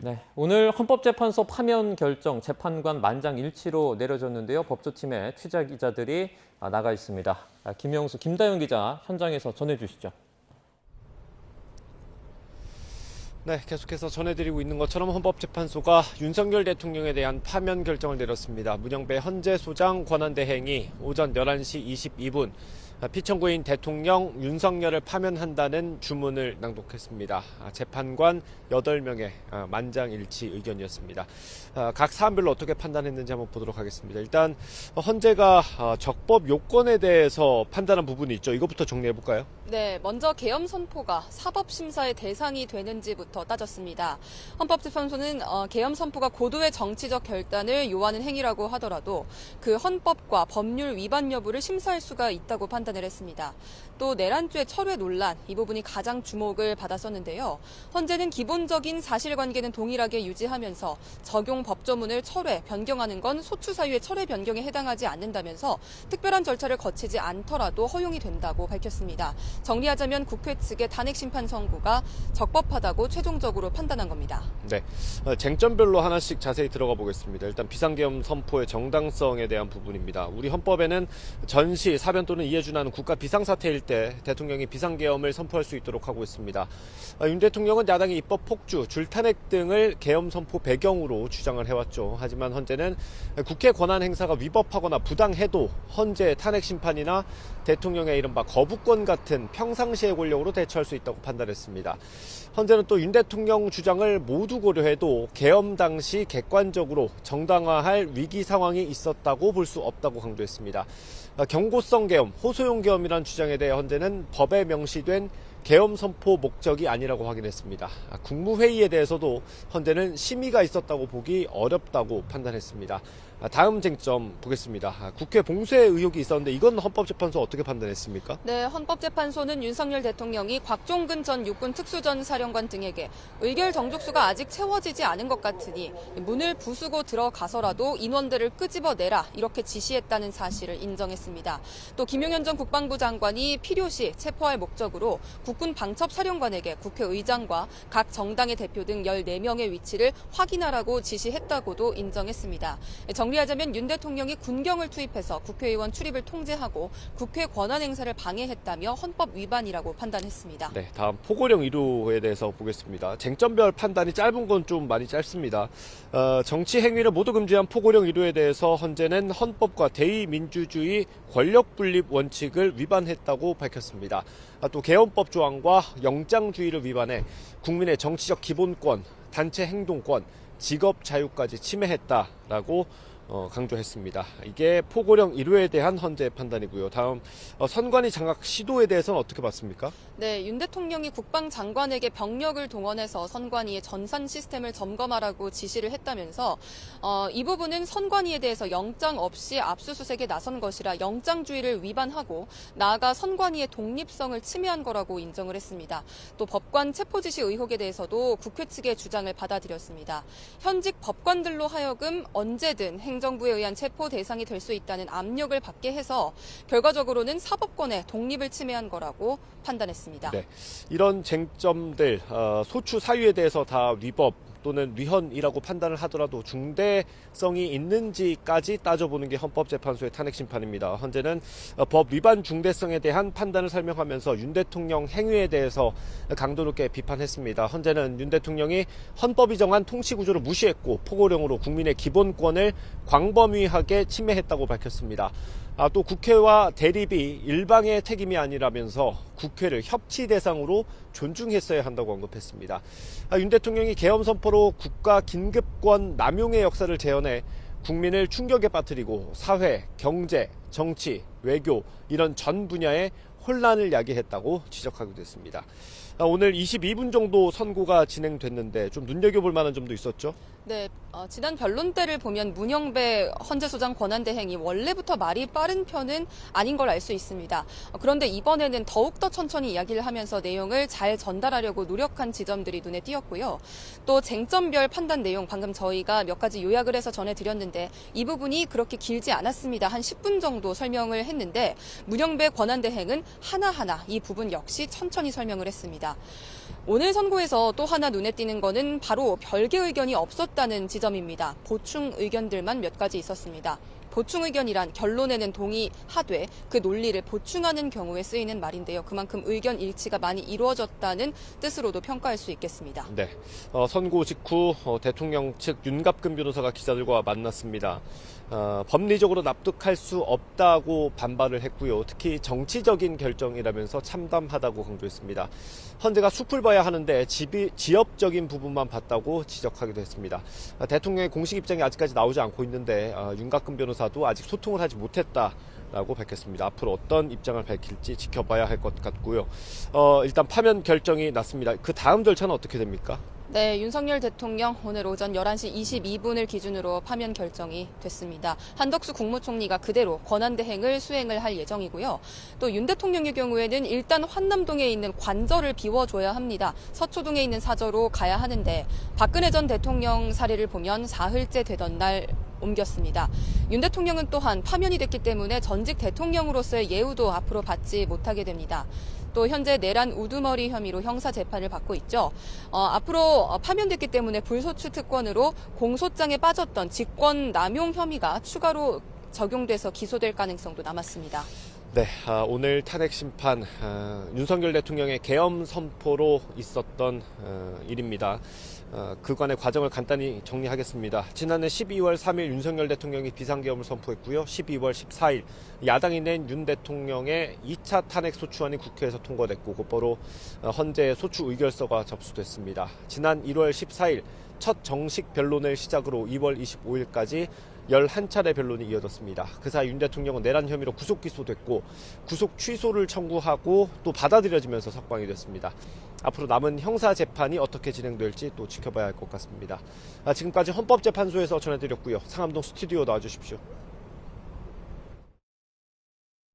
네, 오늘 헌법재판소 파면 결정 재판관 만장일치로 내려졌는데요. 법조팀의 취재 기자들이 나가 있습니다. 김영수, 김다영 기자 현장에서 전해주시죠. 네, 계속해서 전해드리고 있는 것처럼 헌법재판소가 윤석열 대통령에 대한 파면 결정을 내렸습니다. 문영배 헌재소장 권한대행이 오전 11시 22분 피청구인 대통령 윤석열을 파면한다는 주문을 낭독했습니다. 재판관 8명의 만장일치 의견이었습니다. 각 사안별로 어떻게 판단했는지 한번 보도록 하겠습니다. 일단 헌재가 적법 요건에 대해서 판단한 부분이 있죠. 이것부터 정리해볼까요? 네, 먼저 계엄 선포가 사법심사의 대상이 되는지부터 따졌습니다. 헌법재판소는 계엄 선포가 고도의 정치적 결단을 요하는 행위라고 하더라도 그 헌법과 법률 위반 여부를 심사할 수가 있다고 판단을 했습니다. 또 내란죄 철회 논란, 이 부분이 가장 주목을 받았었는데요. 헌재는 기본적인 사실관계는 동일하게 유지하면서 적용 법조문을 철회, 변경하는 건 소추 사유의 철회 변경에 해당하지 않는다면서 특별한 절차를 거치지 않더라도 허용이 된다고 밝혔습니다. 정리하자면 국회 측의 탄핵 심판 선고가 적법하다고 최종적으로 판단한 겁니다. 네, 쟁점별로 하나씩 자세히 들어가 보겠습니다. 일단 비상계엄 선포의 정당성에 대한 부분입니다. 우리 헌법에는 전시, 사변 또는 이해 준하는 국가 비상사태일 때 대통령이 비상계엄을 선포할 수 있도록 하고 있습니다. 윤 대통령은 야당의 입법 폭주, 줄탄핵 등을 계엄 선포 배경으로 주장을 해왔죠. 하지만 헌재는 국회 권한 행사가 위법하거나 부당해도 헌재 탄핵 심판이나 대통령의 이른바 거부권 같은 평상시의 권력으로 대처할 수 있다고 판단했습니다. 헌재는 또 윤 대통령 주장을 모두 고려해도 계엄 당시 객관적으로 정당화할 위기 상황이 있었다고 볼 수 없다고 강조했습니다. 경고성 계엄, 호소용 계엄이라는 주장에 대해 헌재는 법에 명시된 계엄 선포 목적이 아니라고 확인했습니다. 국무회의에 대해서도 헌재는 심의가 있었다고 보기 어렵다고 판단했습니다. 다음 쟁점 보겠습니다. 국회 봉쇄 의혹이 있었는데 이건 헌법재판소 어떻게 판단했습니까? 네, 헌법재판소는 윤석열 대통령이 곽종근 전 육군 특수전 사령관 등에게 의결 정족수가 아직 채워지지 않은 것 같으니 문을 부수고 들어가서라도 인원들을 끄집어내라 이렇게 지시했다는 사실을 인정했습니다. 또 김용현 전 국방부 장관이 필요시 체포할 목적으로 국군 방첩 사령관에게 국회의장과 각 정당의 대표 등 14명의 위치를 확인하라고 지시했다고도 인정했습니다. 정리하자면 윤 대통령이 군경을 투입해서 국회의원 출입을 통제하고 국회 권한 행사를 방해했다며 헌법 위반이라고 판단했습니다. 네, 다음 포고령 이루에 대해서 보겠습니다. 쟁점별 판단이 짧은 건 좀 많이 짧습니다. 정치 행위를 모두 금지한 포고령 이루에 대해서 헌재는 헌법과 대의민주주의 권력분립 원칙을 위반했다고 밝혔습니다. 또 계엄법 조항과 영장주의를 위반해 국민의 정치적 기본권, 단체 행동권, 직업 자유까지 침해했다라고 강조했습니다. 이게 포고령 1호에 대한 헌재의 판단이고요. 다음 선관위 장악 시도에 대해서는 어떻게 봤습니까? 네, 윤 대통령이 국방장관에게 병력을 동원해서 선관위의 전산 시스템을 점검하라고 지시를 했다면서 이 부분은 선관위에 대해서 영장 없이 압수수색에 나선 것이라 영장주의를 위반하고 나아가 선관위의 독립성을 침해한 거라고 인정을 했습니다. 또 법관 체포 지시 의혹에 대해서도 국회 측의 주장을 받아들였습니다. 현직 법관들로 하여금 언제든 행정부에 의한 체포 대상이 될 수 있다는 압력을 받게 해서 결과적으로는 사법권의 독립을 침해한 거라고 판단했습니다. 네, 이런 쟁점들 소추 사유에 대해서 다 위법 또는 위헌이라고 판단을 하더라도 중대성이 있는지까지 따져보는 게 헌법재판소의 탄핵 심판입니다. 헌재는 법 위반 중대성에 대한 판단을 설명하면서 윤 대통령 행위에 대해서 강도 높게 비판했습니다. 헌재는 윤 대통령이 헌법이 정한 통치구조를 무시했고 포고령으로 국민의 기본권을 광범위하게 침해했다고 밝혔습니다. 또 국회와 대립이 일방의 책임이 아니라면서 국회를 협치 대상으로 존중했어야 한다고 언급했습니다. 윤 대통령이 계엄 선포로 국가 긴급권 남용의 역사를 재현해 국민을 충격에 빠뜨리고 사회, 경제, 정치, 외교 이런 전 분야에 혼란을 야기했다고 지적하기도 했습니다. 오늘 22분 정도 선고가 진행됐는데 좀 눈여겨볼 만한 점도 있었죠? 네, 지난 변론 때를 보면 문영배 헌재소장 권한대행이 원래부터 말이 빠른 편은 아닌 걸 알 수 있습니다. 그런데 이번에는 더욱더 천천히 이야기를 하면서 내용을 잘 전달하려고 노력한 지점들이 눈에 띄었고요. 또 쟁점별 판단 내용 방금 저희가 몇 가지 요약을 해서 전해드렸는데 이 부분이 그렇게 길지 않았습니다. 한 10분 정도 설명을 했는데 문영배 권한대행은 하나하나 이 부분 역시 천천히 설명을 했습니다. 있습니다. 오늘 선고에서 또 하나 눈에 띄는 거는 바로 별개 의견이 없었다는 지점입니다. 보충 의견들만 몇 가지 있었습니다. 보충 의견이란 결론에는 동의하되 그 논리를 보충하는 경우에 쓰이는 말인데요. 그만큼 의견 일치가 많이 이루어졌다는 뜻으로도 평가할 수 있겠습니다. 네, 선고 직후 대통령 측 윤갑근 변호사가 기자들과 만났습니다. 법리적으로 납득할 수 없다고 반발을 했고요. 특히 정치적인 결정이라면서 참담하다고 강조했습니다. 헌재가 숲을 봐야 하는데 지엽적인 부분만 봤다고 지적하기도 했습니다. 대통령의 공식 입장이 아직까지 나오지 않고 있는데 윤갑근 변호사도 아직 소통을 하지 못했다라고 밝혔습니다. 앞으로 어떤 입장을 밝힐지 지켜봐야 할 것 같고요. 일단 파면 결정이 났습니다. 그 다음 절차는 어떻게 됩니까? 네, 윤석열 대통령 오늘 오전 11시 22분을 기준으로 파면 결정이 됐습니다. 한덕수 국무총리가 그대로 권한대행을 수행을 할 예정이고요. 또 윤 대통령의 경우에는 일단 환남동에 있는 관저를 비워줘야 합니다. 서초동에 있는 사저로 가야 하는데 박근혜 전 대통령 사례를 보면 사흘째 되던 날 옮겼습니다. 윤 대통령은 또한 파면이 됐기 때문에 전직 대통령으로서의 예우도 앞으로 받지 못하게 됩니다. 또 현재 내란 우두머리 혐의로 형사 재판을 받고 있죠. 앞으로 파면됐기 때문에 불소추 특권으로 공소장에 빠졌던 직권 남용 혐의가 추가로 적용돼서 기소될 가능성도 남았습니다. 네, 오늘 탄핵 심판 윤석열 대통령의 계엄 선포로 있었던 일입니다. 그간의 과정을 간단히 정리하겠습니다. 지난해 12월 3일 윤석열 대통령이 비상계엄을 선포했고요. 12월 14일 야당이 낸 윤 대통령의 2차 탄핵 소추안이 국회에서 통과됐고 곧바로 헌재에 소추 의결서가 접수됐습니다. 지난 1월 14일 첫 정식 변론을 시작으로 2월 25일까지 11차례 변론이 이어졌습니다. 그 사이 윤 대통령은 내란 혐의로 구속 기소됐고 구속 취소를 청구하고 또 받아들여지면서 석방이 됐습니다. 앞으로 남은 형사 재판이 어떻게 진행될지 또 지켜봐야 할 것 같습니다. 지금까지 헌법재판소에서 전해드렸고요. 상암동 스튜디오 나와주십시오.